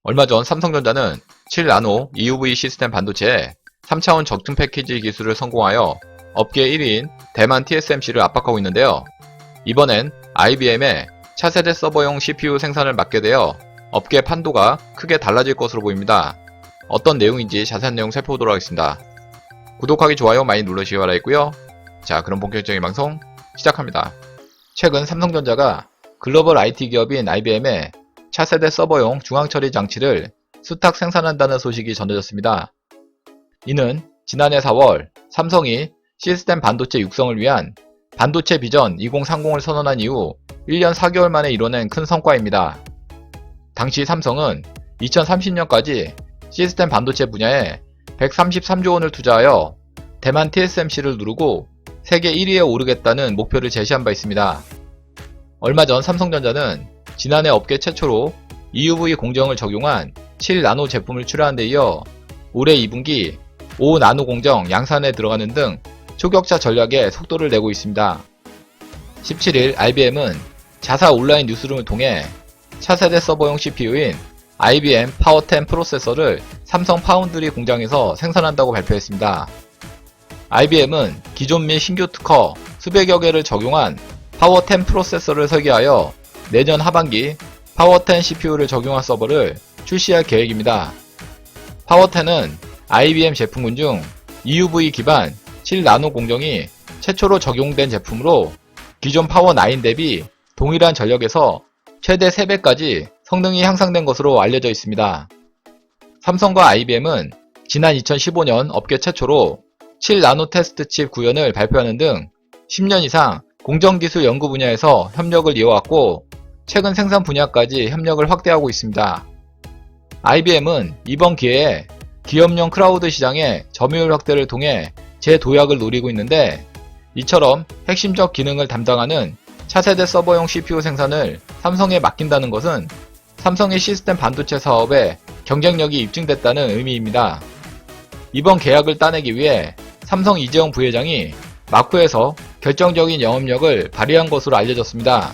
얼마 전 삼성전자는 7나노 EUV 시스템 반도체에 3차원 적층 패키지 기술을 성공하여 업계 1위인 대만 TSMC를 압박하고 있는데요. 이번엔 IBM의 차세대 서버용 CPU 생산을 맡게 되어 업계 판도가 크게 달라질 것으로 보입니다. 어떤 내용인지 자세한 내용 살펴보도록 하겠습니다. 구독하기, 좋아요 많이 눌러주시기 바라겠고요. 자, 그럼 본격적인 방송 시작합니다. 최근 삼성전자가 글로벌 IT 기업인 IBM의 차세대 서버용 중앙처리 장치를 수탁 생산한다는 소식이 전해졌습니다. 이는 지난해 4월 삼성이 시스템 반도체 육성을 위한 반도체 비전 2030을 선언한 이후 1년 4개월 만에 이뤄낸 큰 성과입니다. 당시 삼성은 2030년까지 시스템 반도체 분야에 133조 원을 투자하여 대만 TSMC를 누르고 세계 1위에 오르겠다는 목표를 제시한 바 있습니다. 얼마 전 삼성전자는 지난해 업계 최초로 EUV 공정을 적용한 7나노 제품을 출하한 데 이어 올해 2분기 5나노 공정 양산에 들어가는 등 초격차 전략에 속도를 내고 있습니다. 17일 IBM은 자사 온라인 뉴스룸을 통해 차세대 서버용 CPU인 IBM 파워10 프로세서를 삼성 파운드리 공장에서 생산한다고 발표했습니다. IBM은 기존 및 신규 특허 수백여 개를 적용한 파워10 프로세서를 설계하여 내년 하반기 파워10 CPU를 적용한 서버를 출시할 계획입니다. 파워10은 IBM 제품군 중 EUV 기반 7나노 공정이 최초로 적용된 제품으로 기존 파워9 대비 동일한 전력에서 최대 3배까지 성능이 향상된 것으로 알려져 있습니다. 삼성과 IBM은 지난 2015년 업계 최초로 7나노 테스트 칩 구현을 발표하는 등 10년 이상 공정기술 연구 분야에서 협력을 이어왔고 최근 생산 분야까지 협력을 확대하고 있습니다. IBM은 이번 기회에 기업용 클라우드 시장의 점유율 확대를 통해 재도약을 노리고 있는데 이처럼 핵심적 기능을 담당하는 차세대 서버용 CPU 생산을 삼성에 맡긴다는 것은 삼성의 시스템 반도체 사업에 경쟁력이 입증됐다는 의미입니다. 이번 계약을 따내기 위해 삼성 이재용 부회장이 마쿠에서 결정적인 영업력을 발휘한 것으로 알려졌습니다.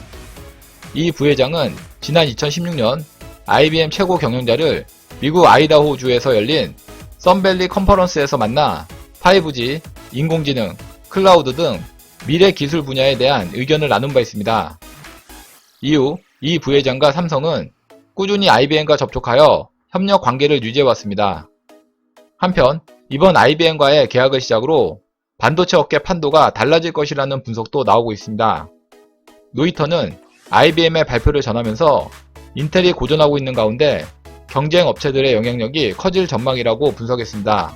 이 부회장은 지난 2016년 IBM 최고 경영자를 미국 아이다호주에서 열린 썬밸리 컨퍼런스에서 만나 5G, 인공지능, 클라우드 등 미래 기술 분야에 대한 의견을 나눈 바 있습니다. 이후 이 부회장과 삼성은 꾸준히 IBM과 접촉하여 협력 관계를 유지해왔습니다. 한편 이번 IBM과의 계약을 시작으로 반도체 업계 판도가 달라질 것이라는 분석도 나오고 있습니다. 로이터는 IBM의 발표를 전하면서 인텔이 고전하고 있는 가운데 경쟁 업체들의 영향력이 커질 전망이라고 분석했습니다.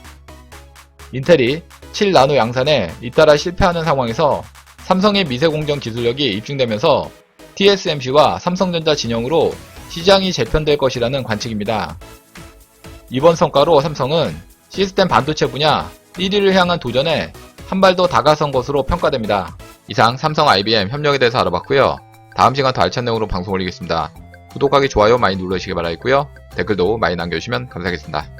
인텔이 7나노 양산에 잇따라 실패하는 상황에서 삼성의 미세공정 기술력이 입증되면서 TSMC와 삼성전자 진영으로 시장이 재편될 것이라는 관측입니다. 이번 성과로 삼성은 시스템 반도체 분야 1위를 향한 도전에 한 발 더 다가선 것으로 평가됩니다. 이상 삼성 IBM 협력에 대해서 알아봤고요. 다음 시간 더 알찬 내용으로 방송 올리겠습니다. 구독하기, 좋아요 많이 눌러주시기 바라겠고요. 댓글도 많이 남겨주시면 감사하겠습니다.